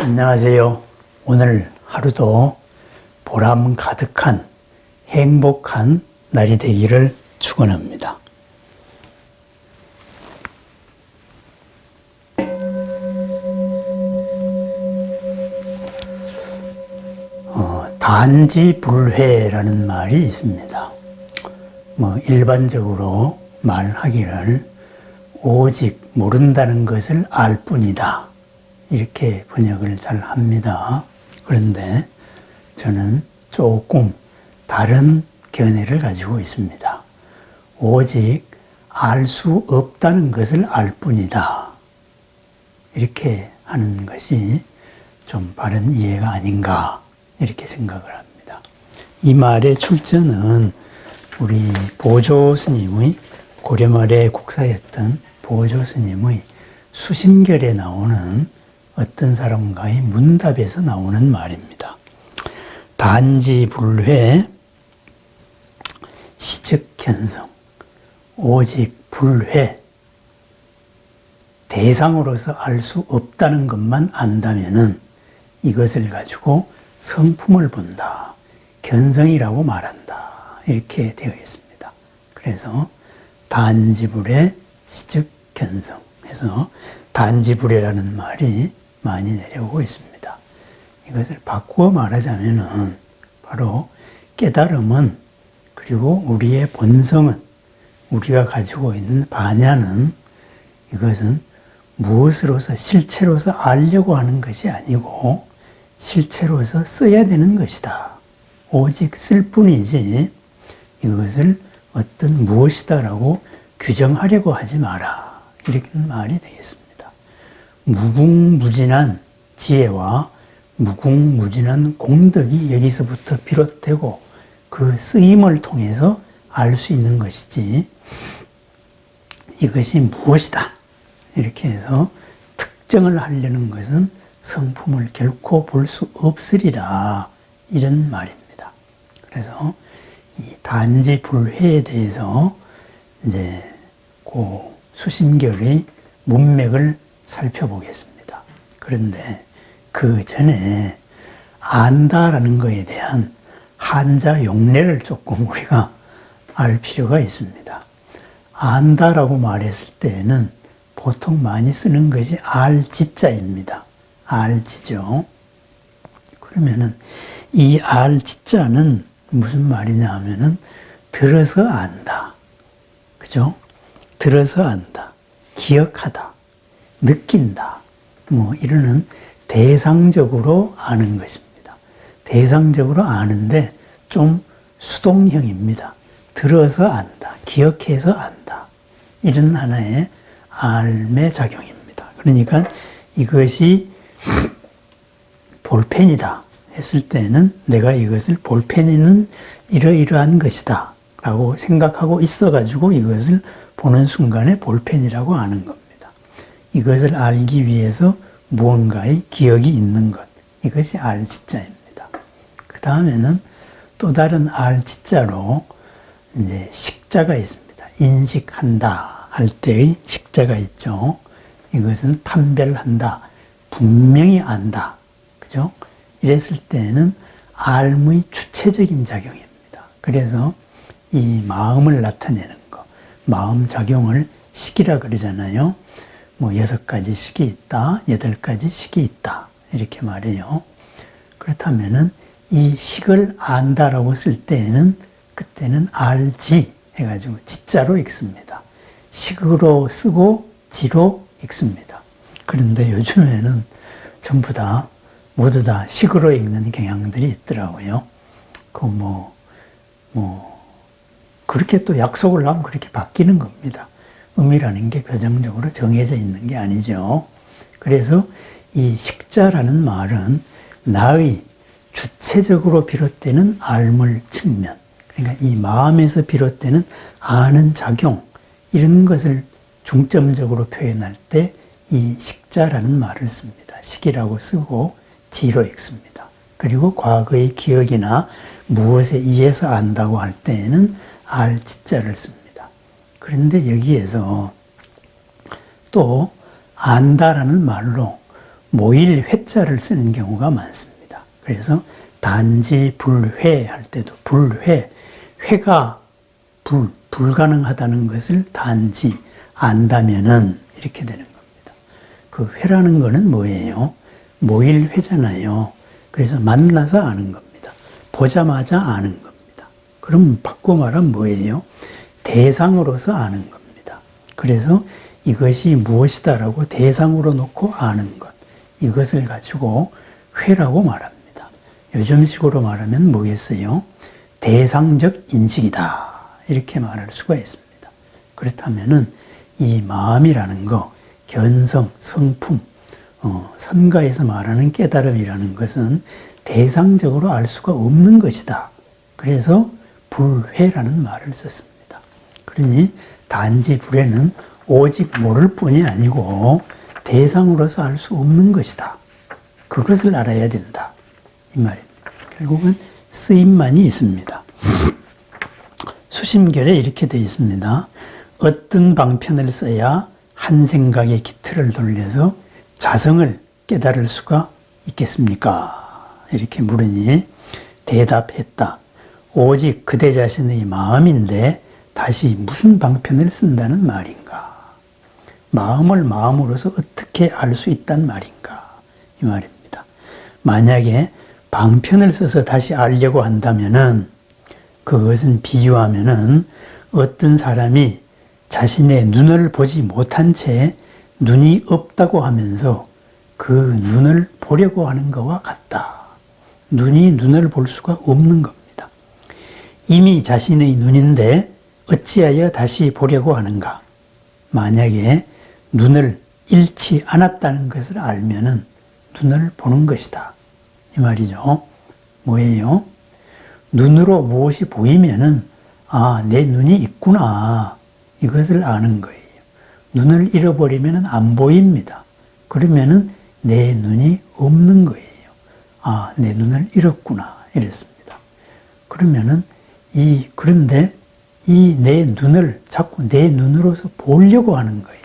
안녕하세요. 오늘 하루도 보람 가득한 행복한 날이 되기를 축원합니다. 단지불회라는 말이 있습니다. 일반적으로 말하기를 오직 모른다는 것을 알 뿐이다. 이렇게 번역을 잘 합니다. 그런데 저는 조금 다른 견해를 가지고 있습니다. 오직 알 수 없다는 것을 알 뿐이다. 이렇게 하는 것이 좀 바른 이해가 아닌가 이렇게 생각을 합니다. 이 말의 출처는 우리 보조 스님의 고려말에 국사였던 보조 스님의 수심결에 나오는 어떤 사람과의 문답에서 나오는 말입니다. 단지불회 시즉현성 오직 불회 대상으로서 알 수 없다는 것만 안다면은 이것을 가지고 성품을 본다. 견성이라고 말한다. 이렇게 되어 있습니다. 그래서 단지불회 시즉현성 해서 단지불회라는 말이 많이 내려오고 있습니다. 이것을 바꾸어 말하자면은 바로 깨달음은 그리고 우리의 본성은 우리가 가지고 있는 반야는 이것은 무엇으로서 실체로서 알려고 하는 것이 아니고 실체로서 써야 되는 것이다. 오직 쓸 뿐이지 이것을 어떤 무엇이다라고 규정하려고 하지 마라. 이렇게 말이 되겠습니다. 무궁무진한 지혜와 무궁무진한 공덕이 여기서부터 비롯되고 그 쓰임을 통해서 알 수 있는 것이지 이것이 무엇이다. 이렇게 해서 특정을 하려는 것은 성품을 결코 볼 수 없으리라. 이런 말입니다. 그래서 이 단지불회에 대해서 이제 그 수심결의 문맥을 살펴보겠습니다. 그런데 그 전에 안다라는 것에 대한 한자 용례를 조금 우리가 알 필요가 있습니다. 안다라고 말했을 때는 보통 많이 쓰는 것이 알지자입니다. 알지죠. 그러면은 이 알지자는 무슨 말이냐 하면은 들어서 안다. 그죠? 들어서 안다. 기억하다. 느낀다. 이러는 대상적으로 아는 것입니다. 대상적으로 아는데 좀 수동형입니다. 들어서 안다. 기억해서 안다. 이런 하나의 알의 작용입니다. 그러니까 이것이 볼펜이다 했을 때는 내가 이것을 볼펜에는 이러이러한 것이다 라고 생각하고 있어가지고 이것을 보는 순간에 볼펜이라고 아는 겁니다. 이것을 알기 위해서 무언가의 기억이 있는 것. 이것이 알지자입니다. 그 다음에는 또 다른 알지자로 이제 식자가 있습니다. 인식한다 할 때의 식자가 있죠. 이것은 판별한다. 분명히 안다. 그죠? 이랬을 때는 알의 주체적인 작용입니다. 그래서 이 마음을 나타내는 거, 마음 작용을 식이라 그러잖아요. 6가지 식이 있다, 8가지 식이 있다. 이렇게 말해요. 그렇다면은 이 식을 안다라고 쓸 때에는 그때는 알지 해가지고 지자로 읽습니다. 식으로 쓰고 지로 읽습니다. 그런데 요즘에는 전부 다 모두 다 식으로 읽는 경향들이 있더라고요. 그렇게 또 약속을 하면 그렇게 바뀌는 겁니다. 음이라는 게 교정적으로 정해져 있는 게 아니죠. 그래서 이 식자라는 말은 나의 주체적으로 비롯되는 알물 측면, 그러니까 이 마음에서 비롯되는 아는 작용, 이런 것을 중점적으로 표현할 때 이 식자라는 말을 씁니다. 식이라고 쓰고 지로 읽습니다. 그리고 과거의 기억이나 무엇에 의해서 안다고 할 때에는 알지자를 씁니다. 그런데 여기에서 또 안다라는 말로 모일 회자를 쓰는 경우가 많습니다. 그래서 단지 불회 할 때도 불회, 회가 불가능하다는 것을 단지 안다면은 이렇게 되는 겁니다. 그 회라는 거는 뭐예요? 모일 회잖아요. 그래서 만나서 아는 겁니다. 보자마자 아는 겁니다. 그럼 바꿔 말하면 뭐예요? 대상으로서 아는 겁니다. 그래서 이것이 무엇이다라고 대상으로 놓고 아는 것, 이것을 가지고 회라고 말합니다. 요즘식으로 말하면 뭐겠어요? 대상적 인식이다, 이렇게 말할 수가 있습니다. 그렇다면은 이 마음이라는 거, 견성, 성품, 선가에서 말하는 깨달음이라는 것은 대상적으로 알 수가 없는 것이다. 그래서 불회라는 말을 썼습니다. 그러니 단지 불회는 오직 모를 뿐이 아니고 대상으로서 알 수 없는 것이다. 그것을 알아야 된다, 이 말입니다. 결국은 쓰임만이 있습니다. 수심결에 이렇게 되어 있습니다. 어떤 방편을 써야 한 생각의 기틀을 돌려서 자성을 깨달을 수가 있겠습니까? 이렇게 물으니 대답했다. 오직 그대 자신의 마음인데 다시 무슨 방편을 쓴다는 말인가? 마음을 마음으로서 어떻게 알 수 있단 말인가? 이 말입니다. 만약에 방편을 써서 다시 알려고 한다면은 그것은 비유하면은 어떤 사람이 자신의 눈을 보지 못한 채 눈이 없다고 하면서 그 눈을 보려고 하는 것과 같다. 눈이 눈을 볼 수가 없는 겁니다. 이미 자신의 눈인데 어찌하여 다시 보려고 하는가? 만약에 눈을 잃지 않았다는 것을 알면은 눈을 보는 것이다, 이 말이죠. 뭐예요? 눈으로 무엇이 보이면은 아, 내 눈이 있구나, 이것을 아는 거예요. 눈을 잃어버리면은 안 보입니다. 그러면은 내 눈이 없는 거예요. 아, 내 눈을 잃었구나, 이랬습니다. 그러면은 그런데 이 내 눈을 자꾸 내 눈으로서 보려고 하는 거예요.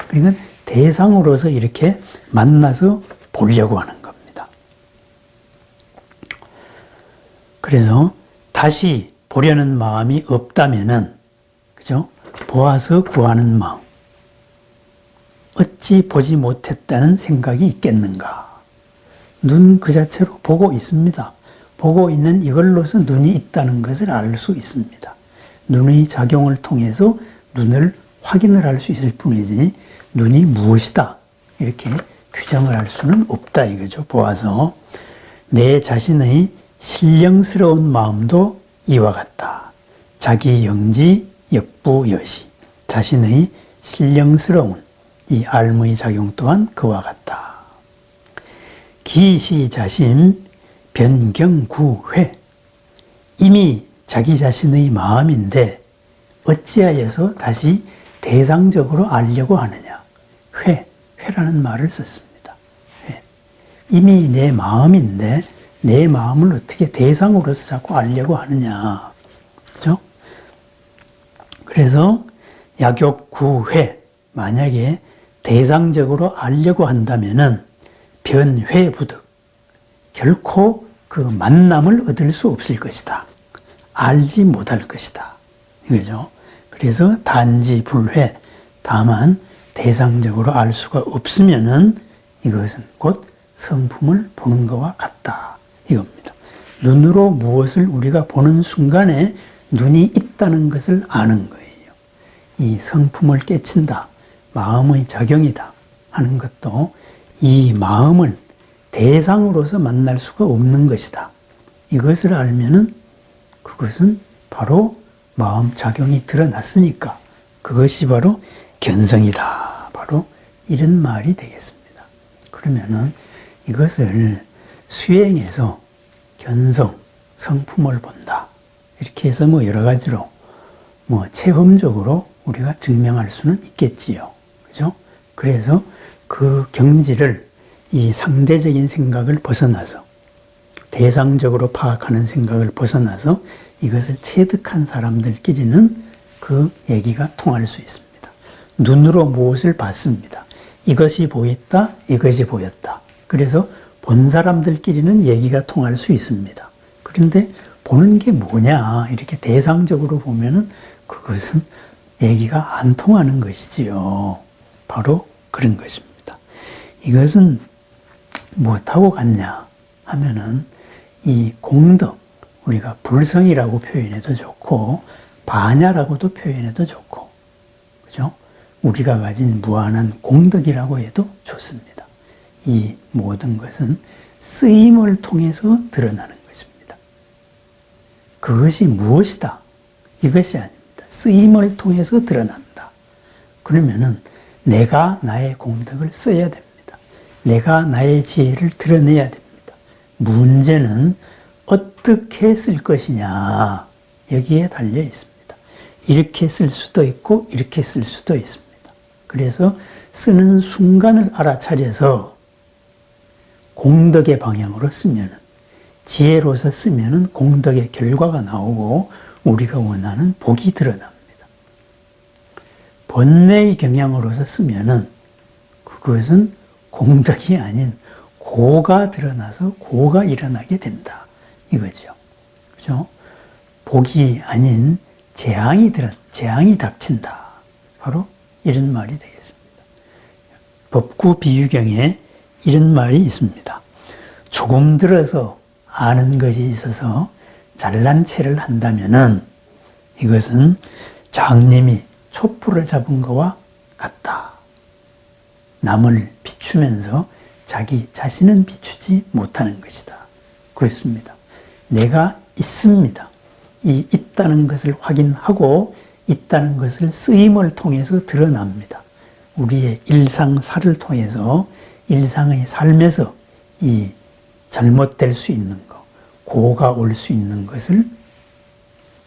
그러니까 대상으로서 이렇게 만나서 보려고 하는 겁니다. 그래서 다시 보려는 마음이 없다면은, 그죠? 보아서 구하는 마음. 어찌 보지 못했다는 생각이 있겠는가? 눈 그 자체로 보고 있습니다. 보고 있는 이걸로서 눈이 있다는 것을 알 수 있습니다. 눈의 작용을 통해서 눈을 확인을 할 수 있을 뿐이지 눈이 무엇이다, 이렇게 규정을 할 수는 없다, 이거죠. 보아서 내 자신의 신령스러운 마음도 이와 같다. 자기 영지 역부여시. 자신의 신령스러운 이 알무의 작용 또한 그와 같다. 기시자심 변경구회. 이미 자기 자신의 마음인데 어찌하여서 다시 대상적으로 알려고 하느냐. 회라는 말을 썼습니다. 회. 이미 내 마음인데 내 마음을 어떻게 대상으로서 자꾸 알려고 하느냐. 그죠? 그래서 약욕구회. 만약에 대상적으로 알려고 한다면은 변회부득. 결코 그 만남을 얻을 수 없을 것이다. 알지 못할 것이다. 이거죠. 그래서 단지 불회. 다만 대상적으로 알 수가 없으면은 이것은 곧 성품을 보는 것과 같다, 이겁니다. 눈으로 무엇을 우리가 보는 순간에 눈이 있다는 것을 아는 거예요. 이 성품을 깨친다, 마음의 작용이다 하는 것도 이 마음을 대상으로서 만날 수가 없는 것이다. 이것을 알면은 그것은 바로 마음 작용이 드러났으니까 그것이 바로 견성이다. 바로 이런 말이 되겠습니다. 그러면은 이것을 수행해서 견성, 성품을 본다. 이렇게 해서 여러 가지로 체험적으로 우리가 증명할 수는 있겠지요. 그죠? 그래서 그 경지를 이 상대적인 생각을 벗어나서 대상적으로 파악하는 생각을 벗어나서 이것을 체득한 사람들끼리는 그 얘기가 통할 수 있습니다. 눈으로 무엇을 봤습니다. 이것이 보였다, 이것이 보였다. 그래서 본 사람들끼리는 얘기가 통할 수 있습니다. 그런데 보는 게 뭐냐 이렇게 대상적으로 보면은 그것은 얘기가 안 통하는 것이지요. 바로 그런 것입니다. 이것은 무엇하고 같냐 하면은 이 공덕, 우리가 불성이라고 표현해도 좋고 반야라고도 표현해도 좋고, 그죠? 우리가 가진 무한한 공덕이라고 해도 좋습니다. 이 모든 것은 쓰임을 통해서 드러나는 것입니다. 그것이 무엇이다? 이것이 아닙니다. 쓰임을 통해서 드러난다. 그러면은 내가 나의 공덕을 써야 됩니다. 내가 나의 지혜를 드러내야 됩니다. 문제는 어떻게 쓸 것이냐, 여기에 달려 있습니다. 이렇게 쓸 수도 있고 이렇게 쓸 수도 있습니다. 그래서 쓰는 순간을 알아차려서 공덕의 방향으로 쓰면은, 지혜로서 쓰면은 공덕의 결과가 나오고 우리가 원하는 복이 드러납니다. 번뇌의 경향으로서 쓰면은 그것은 공덕이 아닌 고가 드러나서 고가 일어나게 된다. 이거죠. 그죠? 복이 아닌 재앙이 닥친다. 바로 이런 말이 되겠습니다. 법구 비유경에 이런 말이 있습니다. 조금 들어서 아는 것이 있어서 잘난 체를 한다면은 이것은 장님이 촛불을 잡은 것과 같다. 남을 비추면서 자기 자신은 비추지 못하는 것이다. 그렇습니다. 내가 있습니다. 이 있다는 것을 확인하고 있다는 것을 쓰임을 통해서 드러납니다. 우리의 일상사를 통해서 일상의 삶에서 이 잘못될 수 있는 것, 고가 올 수 있는 것을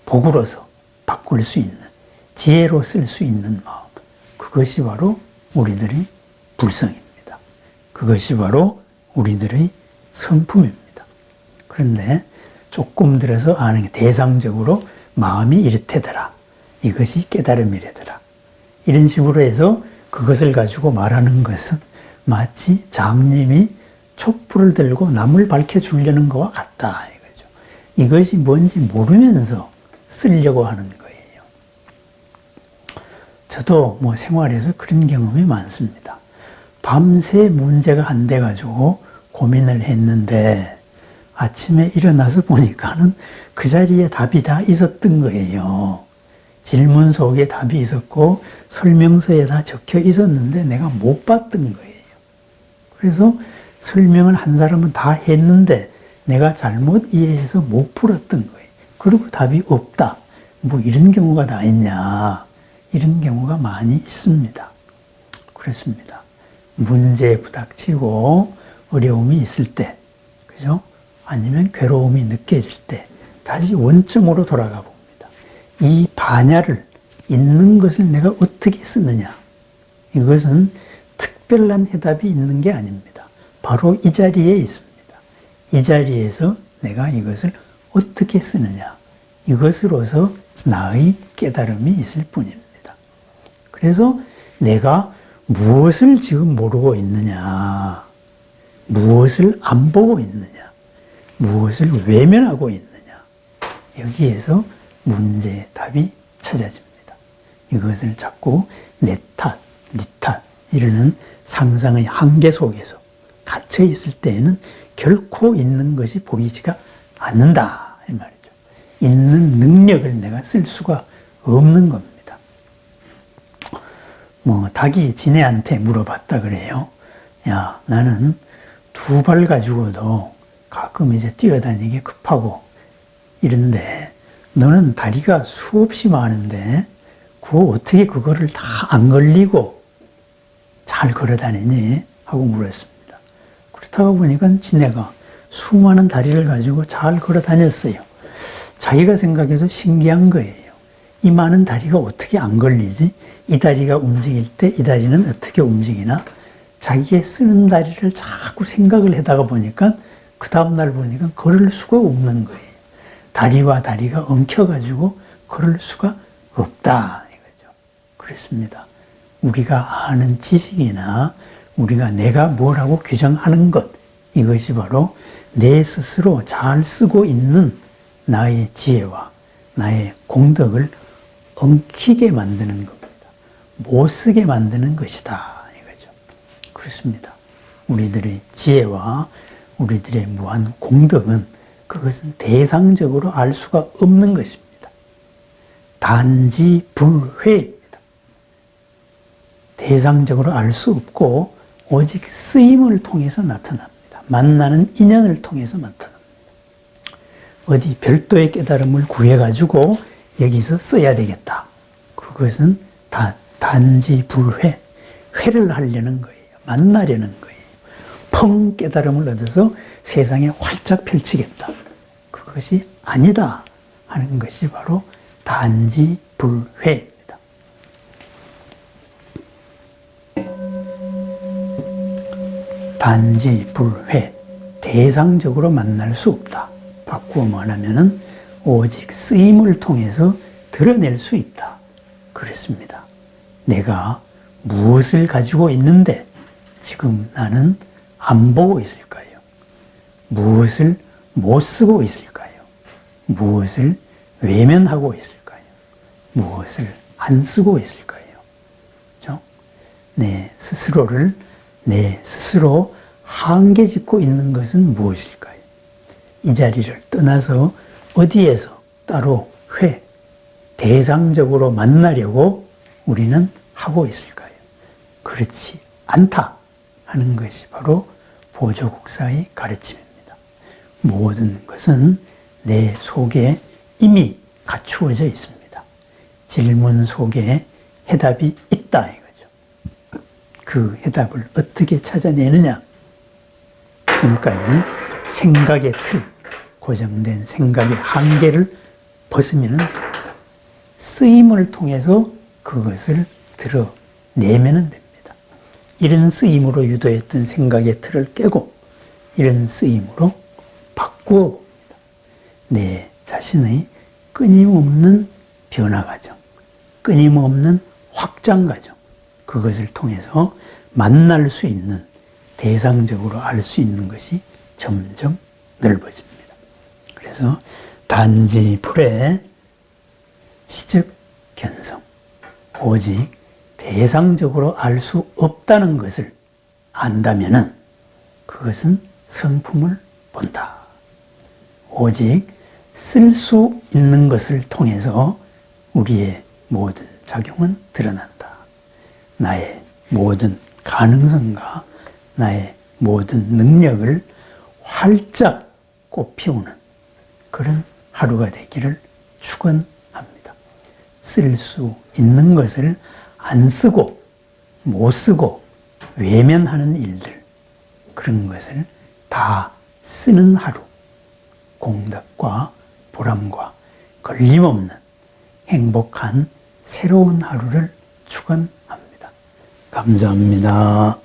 복으로서 바꿀 수 있는, 지혜로 쓸 수 있는 마음, 그것이 바로 우리들의 불성입니다. 그것이 바로 우리들의 성품입니다. 그런데 조금 들어서 아는 게 대상적으로 마음이 이렇대더라. 이것이 깨달음이래더라. 이런 식으로 해서 그것을 가지고 말하는 것은 마치 장님이 촛불을 들고 남을 밝혀주려는 것과 같다. 이거죠. 이것이 뭔지 모르면서 쓰려고 하는 거예요. 저도 생활에서 그런 경험이 많습니다. 밤새 문제가 안 돼가지고 고민을 했는데 아침에 일어나서 보니까는 그 자리에 답이 다 있었던 거예요. 질문 속에 답이 있었고 설명서에 다 적혀 있었는데 내가 못 봤던 거예요. 그래서 설명을 한 사람은 다 했는데 내가 잘못 이해해서 못 풀었던 거예요. 그리고 답이 없다. 이런 경우가 다 있냐. 이런 경우가 많이 있습니다. 그렇습니다. 문제에 부닥치고 어려움이 있을 때, 그죠? 아니면 괴로움이 느껴질 때 다시 원점으로 돌아가 봅니다. 이 반야를, 있는 것을 내가 어떻게 쓰느냐. 이것은 특별한 해답이 있는 게 아닙니다. 바로 이 자리에 있습니다. 이 자리에서 내가 이것을 어떻게 쓰느냐. 이것으로서 나의 깨달음이 있을 뿐입니다. 그래서 내가 무엇을 지금 모르고 있느냐, 무엇을 안 보고 있느냐, 무엇을 외면하고 있느냐, 여기에서 문제의 답이 찾아집니다. 이것을 자꾸 내 탓, 네 탓 이러는 상상의 한계 속에서 갇혀 있을 때에는 결코 있는 것이 보이지가 않는다 이 말이죠. 있는 능력을 내가 쓸 수가 없는 겁니다. 닭이 지네한테 물어봤다 그래요. 야, 나는 2발 가지고도 가끔 이제 뛰어다니기 급하고 이런데 너는 다리가 수없이 많은데 어떻게 그거를 다 안 걸리고 잘 걸어 다니니? 하고 물었습니다. 그렇다고 보니까 지네가 수많은 다리를 가지고 잘 걸어 다녔어요. 자기가 생각해서 신기한 거예요. 이 많은 다리가 어떻게 안 걸리지? 이 다리가 움직일 때 이 다리는 어떻게 움직이나? 자기의 쓰는 다리를 자꾸 생각을 하다가 보니까 그 다음날 보니까 걸을 수가 없는 거예요. 다리와 다리가 엉켜가지고 걸을 수가 없다. 이거죠. 그렇습니다. 우리가 아는 지식이나 우리가 내가 뭐라고 규정하는 것, 이것이 바로 내 스스로 잘 쓰고 있는 나의 지혜와 나의 공덕을 엉키게 만드는 겁니다. 못 쓰게 만드는 것이다, 이거죠. 그렇습니다. 우리들의 지혜와 우리들의 무한 공덕은 그것은 대상적으로 알 수가 없는 것입니다. 단지 불회입니다. 대상적으로 알 수 없고 오직 쓰임을 통해서 나타납니다. 만나는 인연을 통해서 나타납니다. 어디 별도의 깨달음을 구해가지고 여기서 써야 되겠다. 그것은 다 단지 불회, 회를 하려는 거예요. 만나려는 거예요. 펑 깨달음을 얻어서 세상에 활짝 펼치겠다. 그것이 아니다 하는 것이 바로 단지 불회입니다. 단지 불회, 대상적으로 만날 수 없다. 바꾸어 말하면 오직 쓰임을 통해서 드러낼 수 있다. 그랬습니다. 내가 무엇을 가지고 있는데 지금 나는 안 보고 있을까요? 무엇을 못 쓰고 있을까요? 무엇을 외면하고 있을까요? 무엇을 안 쓰고 있을까요? 그렇죠? 내 스스로를 내 스스로 한계 짓고 있는 것은 무엇일까요? 이 자리를 떠나서 어디에서 따로 대상적으로 만나려고 우리는 하고 있을까요? 그렇지 않다 하는 것이 바로 보조국사의 가르침입니다. 모든 것은 내 속에 이미 갖추어져 있습니다. 질문 속에 해답이 있다 이거죠. 그 해답을 어떻게 찾아내느냐? 지금까지 생각의 틀, 고정된 생각의 한계를 벗으면 됩니다. 쓰임을 통해서 그것을 드러내면 됩니다. 이런 쓰임으로 유도했던 생각의 틀을 깨고 이런 쓰임으로 바꾸어 봅니다. 내 자신의 끊임없는 변화 과정, 끊임없는 확장 과정, 그것을 통해서 만날 수 있는, 대상적으로 알 수 있는 것이 점점 넓어집니다. 그래서 단지 불의 시적 견성, 오직 대상적으로 알 수 없다는 것을 안다면은 그것은 성품을 본다. 오직 쓸 수 있는 것을 통해서 우리의 모든 작용은 드러난다. 나의 모든 가능성과 나의 모든 능력을 활짝 꽃피우는 그런 하루가 되기를 축원합니다. 쓸 수 있는 것을 안 쓰고 못 쓰고 외면하는 일들, 그런 것을 다 쓰는 하루, 공덕과 보람과 걸림없는 행복한 새로운 하루를 축원합니다. 감사합니다.